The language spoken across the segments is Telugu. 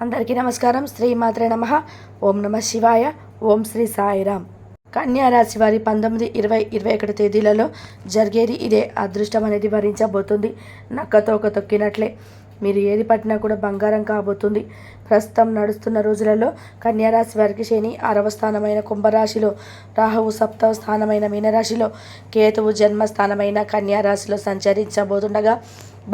అందరికీ నమస్కారం. శ్రీమాత్రే నమః. ఓం నమ శివాయ. ఓం శ్రీ సాయిరామ్. కన్యా రాశి వారి 19, 20, 21 తేదీలలో జరిగేది ఇదే. అదృష్టం అనేది భరించబోతుంది. నక్కతోక తొక్కినట్లే మీరు ఏది పట్టినా కూడా బంగారం కాబోతుంది. ప్రస్తుతం నడుస్తున్న రోజులలో కన్యా రాశి వారికి శని 6వ స్థానమైన కుంభరాశిలో, రాహువు 7వ స్థానమైన మీనరాశిలో, కేతువు జన్మస్థానమైన కన్యా రాశిలో సంచరించబోతుండగా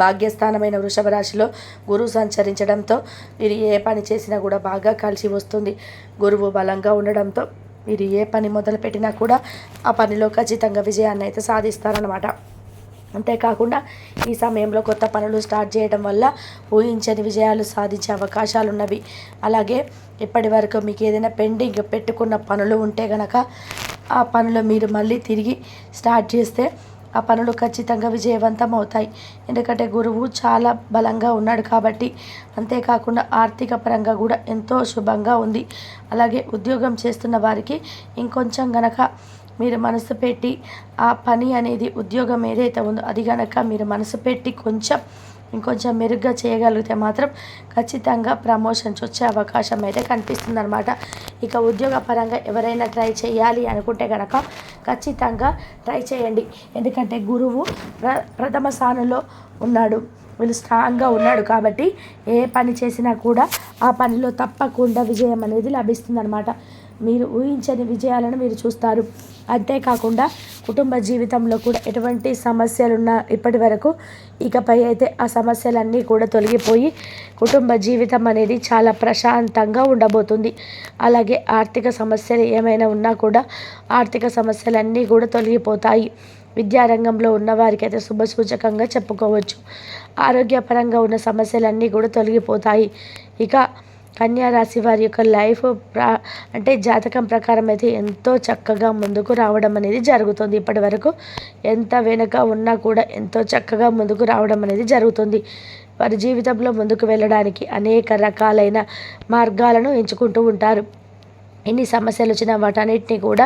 భాగ్యస్థానమైన వృషభ రాశిలో గురువు సంచరించడంతో మీరు ఏ పని చేసినా కూడా బాగా కలిసి వస్తుంది. గురువు బలంగా ఉండడంతో మీరు ఏ పని మొదలుపెట్టినా కూడా ఆ పనిలో ఖచ్చితంగా విజయాన్ని అయితే సాధిస్తారనమాట. అంతేకాకుండా ఈ సమయంలో కొత్త పనులు స్టార్ట్ చేయడం వల్ల ఊహించని విజయాలు సాధించే అవకాశాలు ఉన్నవి. అలాగే ఇప్పటి వరకు మీకు ఏదైనా పెండింగ్ పెట్టుకున్న పనులు ఉంటే కనుక ఆ పనులు మీరు మళ్ళీ తిరిగి స్టార్ట్ చేస్తే ఆ పనులు ఖచ్చితంగా విజయవంతం అవుతాయి. ఎందుకంటే గురువు చాలా బలంగా ఉన్నాడు కాబట్టి. అంతేకాకుండా ఆర్థిక పరంగా కూడా ఎంతో శుభంగా ఉంది. అలాగే ఉద్యోగం చేస్తున్న వారికి ఇంకొంచెం గనక మీరు మనసు పెట్టి ఆ పని అనేది ఉద్యోగం ఏదైతే ఉందో అది గనక మీరు మనసు పెట్టి ఇంకొంచెం మెరుగ్గా చేయగలిగితే మాత్రం ఖచ్చితంగా ప్రమోషన్స్ వచ్చే అవకాశం అయితే కనిపిస్తుంది అనమాట. ఇక ఉద్యోగ పరంగా ఎవరైనా ట్రై చేయాలి అనుకుంటే కనుక ఖచ్చితంగా ట్రై చేయండి. ఎందుకంటే గురువు ప్రథమ స్థానంలో ఉన్నాడు, వీళ్ళు స్ట్రాంగ్గా ఉన్నాడు కాబట్టి ఏ పని చేసినా కూడా ఆ పనిలో తప్పకుండా విజయం అనేది లభిస్తుందన్నమాట. మీరు ఊహించని విజయాలను మీరు చూస్తారు. అంతేకాకుండా కుటుంబ జీవితంలో కూడా ఎటువంటి సమస్యలున్నా ఇప్పటి వరకు ఇకపై అయితే ఆ సమస్యలన్నీ కూడా తొలగిపోయి కుటుంబ జీవితం అనేది చాలా ప్రశాంతంగా ఉండబోతుంది. అలాగే ఆర్థిక సమస్యలు ఏమైనా ఉన్నా కూడా ఆర్థిక సమస్యలన్నీ కూడా తొలగిపోతాయి. విద్యారంగంలో ఉన్న వారికైతే శుభసూచకంగా చెప్పుకోవచ్చు. ఆరోగ్యపరంగా ఉన్న సమస్యలన్నీ కూడా తొలగిపోతాయి. ఇక కన్యా రాశి వారి యొక్క లైఫ్ అంటే జాతకం ప్రకారం అయితే ఎంతో చక్కగా ముందుకు రావడం అనేది జరుగుతుంది. ఇప్పటి వరకు ఎంత వెనుక ఉన్నా కూడా ఎంతో చక్కగా ముందుకు రావడం అనేది జరుగుతుంది. వారి జీవితంలో ముందుకు వెళ్ళడానికి అనేక రకాలైన మార్గాలను ఎంచుకుంటూ ఉంటారు. ఎన్ని సమస్యలు వచ్చినా వాటన్నిటిని కూడా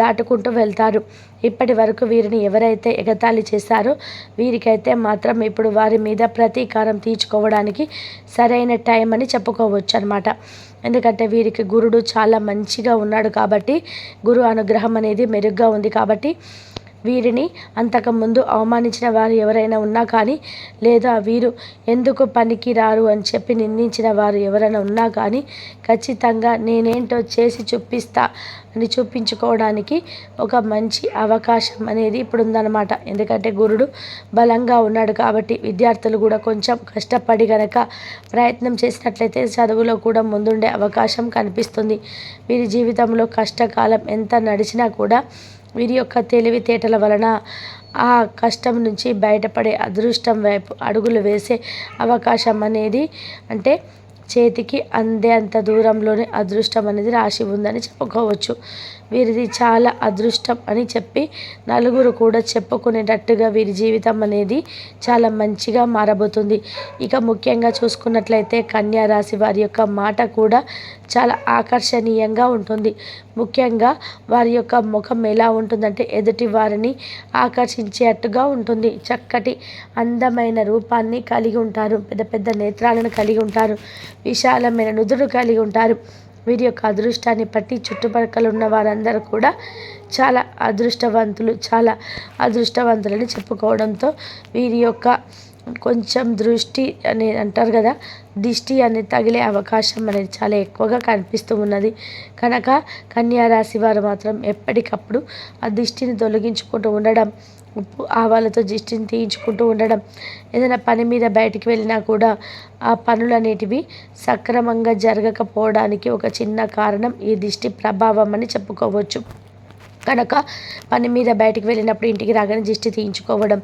దాటుకుంటూ వెళ్తారు. ఇప్పటి వరకు వీరిని ఎవరైతే ఎగతాళి చేశారో వీరికైతే మాత్రం ఇప్పుడు వారి మీద ప్రతీకారం తీర్చుకోవడానికి సరైన టైం అని చెప్పుకోవచ్చు అనమాట. ఎందుకంటే వీరికి గురుడు చాలా మంచిగా ఉన్నాడు కాబట్టి, గురు అనుగ్రహం అనేది మెరుగ్గా ఉంది కాబట్టి వీరిని అంతకుముందు అవమానించిన వారు ఎవరైనా ఉన్నా కానీ, లేదా వీరు ఎందుకు పనికి రారు అని చెప్పి నిందించిన వారు ఎవరైనా ఉన్నా కానీ ఖచ్చితంగా నేనేంటో చేసి చూపిస్తా అని చూపించుకోవడానికి ఒక మంచి అవకాశం అనేది ఇప్పుడు ఉందన్నమాట. ఎందుకంటే గురుడు బలంగా ఉన్నాడు కాబట్టి విద్యార్థులు కూడా కొంచెం కష్టపడి గనక ప్రయత్నం చేసినట్లయితే చదువులో కూడా ముందుండే అవకాశం కనిపిస్తుంది. వీరి జీవితంలో కష్టకాలం ఎంత నడిచినా కూడా వీరి యొక్క తెలివితేటల వలన ఆ కష్టం నుంచి బయటపడే అదృష్టం వైపు అడుగులు వేసే అవకాశం అనేది, అంటే చేతికి అందే అంత దూరంలోనే అదృష్టం అనేది రాసి ఉందని చెప్పుకోవచ్చు. వీరిది చాలా అదృష్టం అని చెప్పి నలుగురు కూడా చెప్పుకునేటట్టుగా వీరి జీవితం అనేది చాలా మంచిగా మారబోతుంది. ఇక ముఖ్యంగా చూసుకున్నట్లయితే కన్యా రాశి వారి యొక్క మాట కూడా చాలా ఆకర్షణీయంగా ఉంటుంది. ముఖ్యంగా వారి యొక్క ముఖం ఎలా ఉంటుందంటే ఎదుటి వారిని ఆకర్షించేట్టుగా ఉంటుంది. చక్కటి అందమైన రూపాన్ని కలిగి ఉంటారు. పెద్ద పెద్ద నేత్రాలను కలిగి ఉంటారు. విశాలమైన నుదురు కలిగి ఉంటారు. వీరి యొక్క అదృష్టాన్ని బట్టి చుట్టుపక్కల ఉన్న వారందరూ కూడా చాలా అదృష్టవంతులని చెప్పుకోవడంతో వీరి యొక్క కొంచెం దృష్టి అనేది అంటారు కదా, దిష్టి అనేది తగిలే అవకాశం అనేది చాలా ఎక్కువగా కనిపిస్తూ ఉన్నది. కనుక కన్యా రాశి వారు మాత్రం ఎప్పటికప్పుడు ఆ దిష్టిని తొలగించుకుంటూ ఉండడం, ఉప్పు ఆవాలతో దిష్టిని తీయించుకుంటూ ఉండడం, ఏదైనా పని మీద బయటికి వెళ్ళినా కూడా ఆ పనులు అనేటివి సక్రమంగా జరగకపోవడానికి ఒక చిన్న కారణం ఈ దిష్టి ప్రభావం అని చెప్పుకోవచ్చు. కనుక పని మీద బయటికి వెళ్ళినప్పుడు ఇంటికి రాగానే దిష్టి తీయించుకోవడం,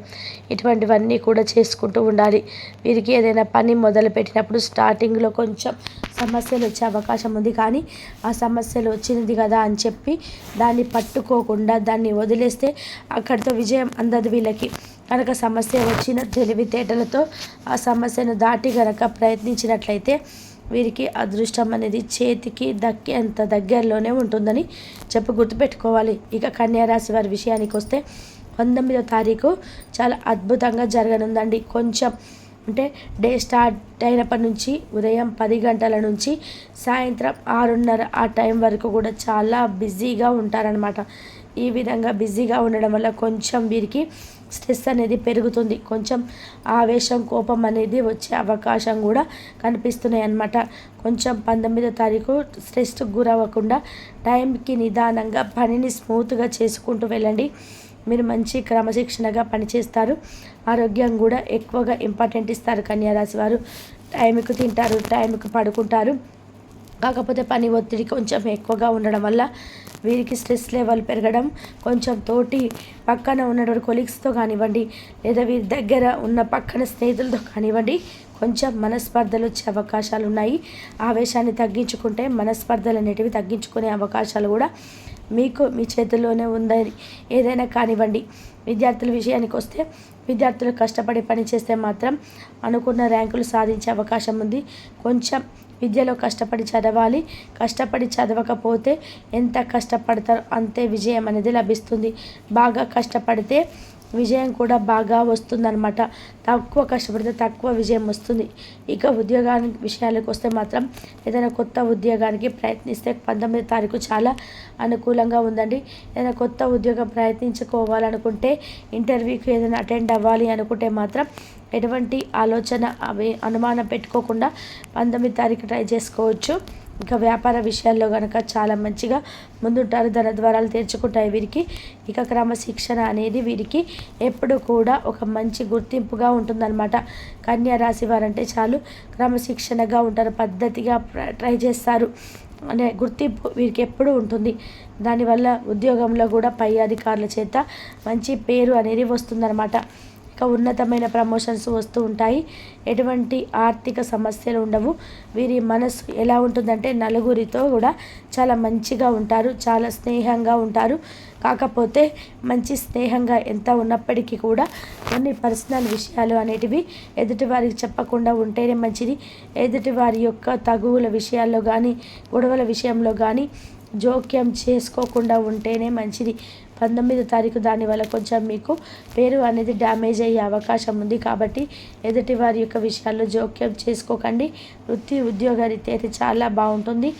ఇటువంటివన్నీ కూడా చేసుకుంటూ ఉండాలి. వీరికి ఏదైనా పని మొదలుపెట్టినప్పుడు స్టార్టింగ్లో కొంచెం సమస్యలు వచ్చే అవకాశం ఉంది. కానీ ఆ సమస్యలు వచ్చినది కదా అని చెప్పి దాన్ని పట్టుకోకుండా దాన్ని వదిలేస్తే అక్కడితో విజయం అందదు వీళ్ళకి. కనుక సమస్య వచ్చిన తెలివితేటలతో ఆ సమస్యను దాటి కనుక ప్రయత్నించినట్లయితే వీరికి అదృష్టం అనేది చేతికి దక్కేంత దగ్గరలోనే ఉంటుందని గుర్తుపెట్టుకోవాలి. ఇక కన్యా రాశి వారి విషయానికి వస్తే 19వ తారీఖు చాలా అద్భుతంగా జరగనుందండి. కొంచెం అంటే డే స్టార్ట్ అయినప్పటి నుంచి ఉదయం 10 గంటల నుంచి సాయంత్రం 6:30 ఆ టైం వరకు కూడా చాలా బిజీగా ఉంటారనమాట. ఈ విధంగా బిజీగా ఉండడం వల్ల కొంచెం వీరికి స్ట్రెస్ అనేది పెరుగుతుంది. కొంచెం ఆవేశం, కోపం అనేది వచ్చే అవకాశం కూడా కనిపిస్తున్నాయి అన్నమాట. కొంచెం 19వ తారీఖు స్ట్రెస్కి గురవ్వకుండా టైంకి నిదానంగా పనిని స్మూత్గా చేసుకుంటూ వెళ్ళండి. మీరు మంచి క్రమశిక్షణగా పనిచేస్తారు. ఆరోగ్యం కూడా ఎక్కువగా ఇంపార్టెంట్ ఇస్తారు కన్యారాశి వారు. టైంకి తింటారు, టైంకి పడుకుంటారు. కాకపోతే పని ఒత్తిడి కొంచెం ఎక్కువగా ఉండడం వల్ల వీరికి స్ట్రెస్ లెవెల్ పెరగడం, కొంచెం తోటి పక్కన ఉన్నటువంటి కొలీగ్స్తో కానివ్వండి, లేదా వీరి దగ్గర ఉన్న పక్కన స్నేహితులతో కానివ్వండి, కొంచెం మనస్పర్ధలు వచ్చే అవకాశాలు ఉన్నాయి. ఆవేశాన్ని తగ్గించుకుంటే మనస్పర్ధలు అనేటివి తగ్గించుకునే అవకాశాలు కూడా మీకు మీ చేతుల్లోనే ఉందని. ఏదైనా కానివ్వండి, విద్యార్థుల విషయానికి వస్తే విద్యార్థులు కష్టపడి పని చేస్తే మాత్రం అనుకున్న ర్యాంకులు సాధించే అవకాశం ఉంది. కొంచెం విద్యలో కష్టపడి చదవాలి. కష్టపడి చదవకపోతే ఎంత కష్టపడతారో అంతే విజయం అనేది లభిస్తుంది. బాగా కష్టపడితే విజయం కూడా బాగా వస్తుందన్నమాట. తక్కువ కష్టపడితే తక్కువ విజయం వస్తుంది. ఇక ఉద్యోగానికి విషయాలకు వస్తే మాత్రం ఏదైనా కొత్త ఉద్యోగానికి ప్రయత్నిస్తే 19వ తారీఖు చాలా అనుకూలంగా ఉందండి. ఏదైనా కొత్త ఉద్యోగం ప్రయత్నించుకోవాలనుకుంటే, ఇంటర్వ్యూకి ఏదైనా అటెండ్ అవ్వాలి అనుకుంటే మాత్రం ఎటువంటి ఆలోచన అనుమానం పెట్టుకోకుండా 19వ తారీఖు ట్రై చేసుకోవచ్చు. ఇక వ్యాపార విషయాల్లో కనుక చాలా మంచిగా ముందుంటారు. ధన ద్వారాలు తెరుచుకుంటాయి వీరికి. ఇక క్రమశిక్షణ అనేది వీరికి ఎప్పుడు కూడా ఒక మంచి గుర్తింపుగా ఉంటుందన్నమాట. కన్యా రాశి వారంటే చాలు క్రమశిక్షణగా ఉంటారు, పద్ధతిగా ట్రై చేస్తారు అనే గుర్తింపు వీరికి ఎప్పుడూ ఉంటుంది. దానివల్ల ఉద్యోగంలో కూడా పై అధికారుల చేత మంచి పేరు అనేది వస్తుందన్నమాట. ఇక ఉన్నతమైన ప్రమోషన్స్ వస్తూ ఉంటాయి. ఎటువంటి ఆర్థిక సమస్యలు ఉండవు. వీరి మనసు ఎలా ఉంటుందంటే నలుగురితో కూడా చాలా మంచిగా ఉంటారు, చాలా స్నేహంగా ఉంటారు. కాకపోతే మంచి స్నేహంగా ఎంత ఉన్నప్పటికీ కూడా కొన్ని పర్సనల్ విషయాలు అనేటివి ఎదుటి వారికి చెప్పకుండా ఉంటేనే మంచిది. ఎదుటి వారి యొక్క తగువుల విషయాల్లో కానీ, గొడవల విషయంలో కానీ జోక్యం చేసుకోకుండా ఉంటేనే మంచిది. 19వ తారీఖు దానివల్ల కొంచెం మీకు పేరు అనేది డ్యామేజ్ అయ్యే అవకాశం ఉంది. కాబట్టి ఎదుటి వారి యొక్క విషయాల్లో జోక్యం చేసుకోకండి. వృత్తి ఉద్యోగ రీత్యా అయితే చాలా బాగుంటుంది.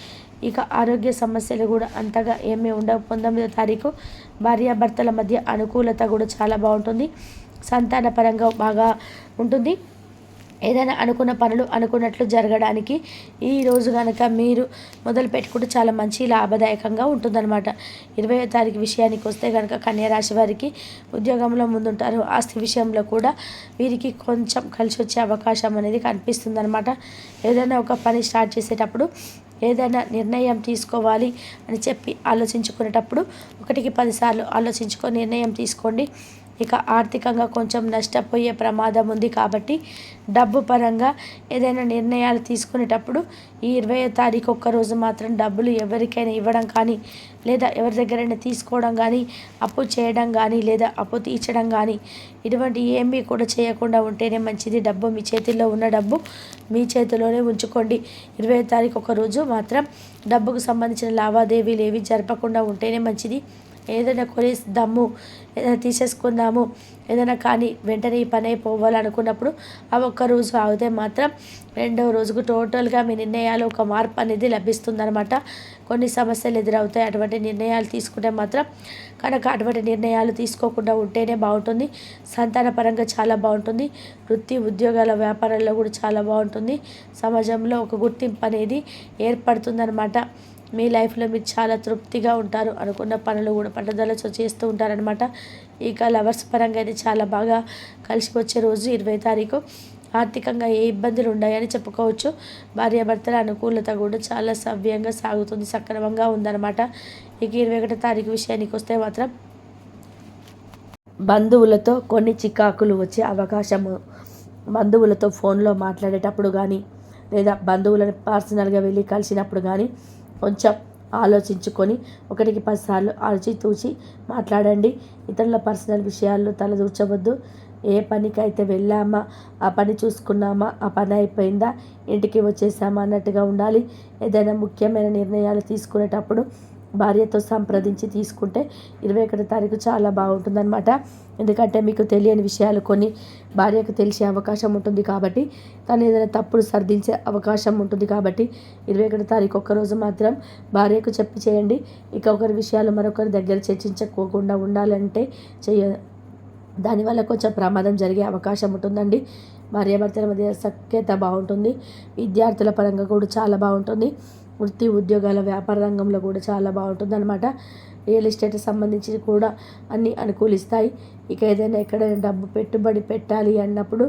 ఇక ఆరోగ్య సమస్యలు కూడా అంతగా ఏమీ ఉండవు. 19వ తారీఖు భార్యాభర్తల మధ్య అనుకూలత కూడా చాలా బాగుంటుంది. సంతాన పరంగా బాగా ఉంటుంది. ఏదైనా అనుకున్న పనులు అనుకున్నట్లు జరగడానికి ఈరోజు కనుక మీరు మొదలు పెట్టుకుంటే చాలా మంచి లాభదాయకంగా ఉంటుందన్నమాట. 20వ తారీఖు విషయానికి వస్తే కనుక కన్యారాశి వారికి ఉద్యోగంలో ముందుంటారు. ఆస్తి విషయంలో కూడా వీరికి కొంచెం కలిసి వచ్చే అవకాశం అనేది కనిపిస్తుందన్నమాట. ఏదైనా ఒక పని స్టార్ట్ చేసేటప్పుడు, ఏదైనా నిర్ణయం తీసుకోవాలి అని చెప్పి ఆలోచించుకునేటప్పుడు 1కి 10 సార్లు ఆలోచించుకొని నిర్ణయం తీసుకోండి. ఇక ఆర్థికంగా కొంచెం నష్టపోయే ప్రమాదం ఉంది. కాబట్టి డబ్బు పరంగా ఏదైనా నిర్ణయాలు తీసుకునేటప్పుడు ఈ 20వ తారీఖు ఒక్కరోజు మాత్రం డబ్బులు ఎవరికైనా ఇవ్వడం కానీ, లేదా ఎవరి దగ్గరైనా తీసుకోవడం కానీ, అప్పు చేయడం కానీ, లేదా అప్పు తీర్చడం కానీ ఇటువంటి ఏమీ కూడా చేయకుండా ఉంటేనే మంచిది. డబ్బు మీ చేతిలో ఉన్న డబ్బు మీ చేతిలోనే ఉంచుకోండి. 20వ తారీఖు ఒకరోజు మాత్రం డబ్బుకు సంబంధించిన లావాదేవీలు ఏవి జరపకుండా ఉంటేనే మంచిది. ఏదైనా కొనేద్దాము, ఏదైనా తీసేసుకుందాము, ఏదైనా కానీ వెంటనే ఈ పని అయిపోవాలనుకున్నప్పుడు ఆ ఒక్కరోజు ఆగితే మాత్రం రెండవ రోజుకు టోటల్గా మీ నిర్ణయాలు ఒక మార్పు అనేది లభిస్తుందన్నమాట. కొన్ని సమస్యలు ఎదురవుతాయి. అటువంటి నిర్ణయాలు తీసుకుంటే మాత్రం కనుక అటువంటి నిర్ణయాలు తీసుకోకుండా ఉంటేనే బాగుంటుంది. సంతాన పరంగా చాలా బాగుంటుంది. వృత్తి ఉద్యోగాల వ్యాపారాల్లో కూడా చాలా బాగుంటుంది. సమాజంలో ఒక గుర్తింపు అనేది ఏర్పడుతుందన్నమాట. మీ లైఫ్లో మీరు చాలా తృప్తిగా ఉంటారు. అనుకున్న పనులు కూడా పట్టుదలతో చేస్తూ ఉంటారనమాట. ఇక లవర్స్ పరంగా అయితే చాలా బాగా కలిసి వచ్చే రోజు 20వ తారీఖు. ఆర్థికంగా ఏ ఇబ్బందులు ఉన్నాయని చెప్పుకోవచ్చు. భార్యాభర్తల అనుకూలత కూడా చాలా సవ్యంగా సాగుతుంది, సక్రమంగా ఉందన్నమాట. ఇక 21వ తారీఖు విషయానికి వస్తే మాత్రం బంధువులతో కొన్ని చికాకులు వచ్చే అవకాశము. బంధువులతో ఫోన్లో మాట్లాడేటప్పుడు కానీ, లేదా బంధువులను పర్సనల్గా వెళ్ళి కలిసినప్పుడు కానీ కొంచెం ఆలోచించుకొని 1కి 10 సార్లు ఆచితూచి మాట్లాడండి. ఇతరుల పర్సనల్ విషయాల్లో తలదూర్చవద్దు. ఏ పనికైతే వెళ్ళామా, ఆ పని చూసుకున్నామా, ఆ పని అయిపోయిందా, ఇంటికి వచ్చేసామా అన్నట్టుగా ఉండాలి. ఏదైనా ముఖ్యమైన నిర్ణయాలు తీసుకునేటప్పుడు భార్యతో సంప్రదించి తీసుకుంటే 21 తారీఖు చాలా బాగుంటుందన్నమాట. ఎందుకంటే మీకు తెలియని విషయాలు కొన్ని భార్యకు తెలిసే అవకాశం ఉంటుంది కాబట్టి, తను ఏదైనా తప్పుడు సర్దించే అవకాశం ఉంటుంది కాబట్టి 21 తారీఖు ఒక్కరోజు మాత్రం భార్యకు చెప్పి చేయండి. ఇక ఒకరి విషయాలు మరొకరి దగ్గర చర్చించకోకుండా ఉండాలంటే దానివల్ల కొంచెం ప్రమాదం జరిగే అవకాశం ఉంటుందండి. భార్యాభర్తల మధ్య సఖ్యత బాగుంటుంది. విద్యార్థుల పరంగా కూడా చాలా బాగుంటుంది. వృత్తి ఉద్యోగాల వ్యాపార రంగంలో కూడా చాలా బాగుంటుందన్నమాట. రియల్ ఎస్టేట్ సంబంధించి కూడా అన్నీ అనుకూలిస్తాయి. ఇక ఏదైనా ఎక్కడైనా డబ్బు పెట్టుబడి పెట్టాలి అన్నప్పుడు,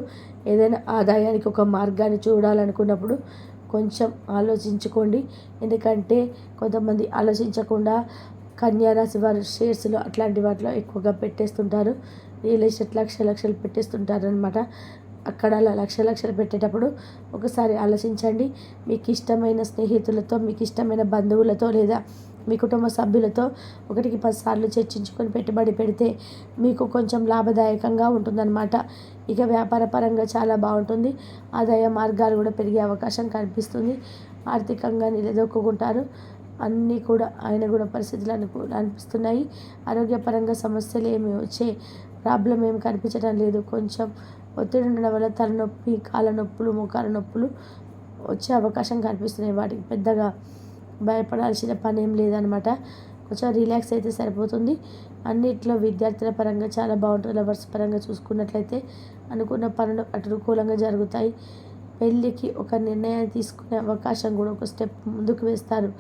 ఏదైనా ఆదాయానికి ఒక మార్గాన్ని చూడాలనుకున్నప్పుడు కొంచెం ఆలోచించుకోండి. ఎందుకంటే కొంతమంది ఆలోచించకుండా కన్యా రాశి వారు షేర్స్లో అట్లాంటి వాటిలో ఎక్కువగా పెట్టేస్తుంటారు. రియల్ ఎస్టేట్ లక్షలు పెట్టేస్తుంటారు అనమాట. అక్కడ అలా లక్షలు పెట్టేటప్పుడు ఒకసారి ఆలోచించండి. మీకు ఇష్టమైన స్నేహితులతో, మీకు ఇష్టమైన బంధువులతో లేదా మీ కుటుంబ సభ్యులతో 1కి 10 సార్లు చర్చించుకొని పెట్టుబడి పెడితే మీకు కొంచెం లాభదాయకంగా ఉంటుందన్నమాట. ఇక వ్యాపార పరంగా చాలా బాగుంటుంది. ఆదాయ మార్గాలు కూడా పెరిగే అవకాశం కనిపిస్తుంది. ఆర్థికంగా నిలదొక్కుంటారు. అన్నీ కూడా ఆయన కూడా పరిస్థితులు అనిపిస్తున్నాయి. ఆరోగ్యపరంగా సమస్యలు ఏమి వచ్చే ప్రాబ్లం ఏమి కనిపించడం లేదు. కొంచెం ఒత్తిడి ఉండడం వల్ల తలనొప్పి, కాళ్ళ నొప్పులు, మోకాళ్ళ నొప్పులు వచ్చే అవకాశం కనిపిస్తున్నాయి. వాటికి పెద్దగా భయపడాల్సిన పని ఏం లేదనమాట. కొంచెం రిలాక్స్ అయితే సరిపోతుంది. అన్నిట్లో విద్యార్థుల పరంగా చాలా బాగుంటుంది. లవర్స్ పరంగా చూసుకున్నట్లయితే అనుకున్న పనులు అనుకూలంగా జరుగుతాయి. పెళ్ళికి ఒక నిర్ణయం తీసుకునే అవకాశం కూడా ఒక స్టెప్ ముందుకు వేస్తారు.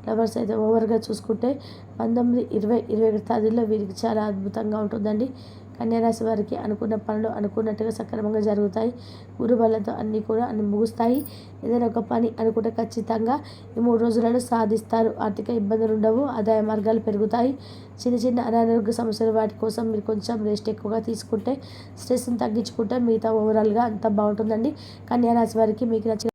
లవర్స్ అయితే ఓవర్గా చూసుకుంటే 19, 20, 21 తేదీల్లో వీరికి చాలా అద్భుతంగా ఉంటుందండి. కన్యారాశి వారికి అనుకున్న పనులు అనుకున్నట్టుగా సక్రమంగా జరుగుతాయి. గురు బలంతో అన్నీ ముగుస్తాయి. ఏదైనా ఒక పని అనుకుంటే ఖచ్చితంగా ఈ 3 రోజులలో సాధిస్తారు. ఆర్థిక ఇబ్బందులు ఉండవు. ఆదాయ మార్గాలు పెరుగుతాయి. చిన్న అనారోగ్య సమస్యలు వాటి కోసం మీరు కొంచెం రెస్ట్ ఎక్కువగా తీసుకుంటే, స్ట్రెస్ని తగ్గించుకుంటే మిగతా ఓవరాల్గా అంతా బాగుంటుందండి. కన్యారాశి వారికి మీకు నచ్చిన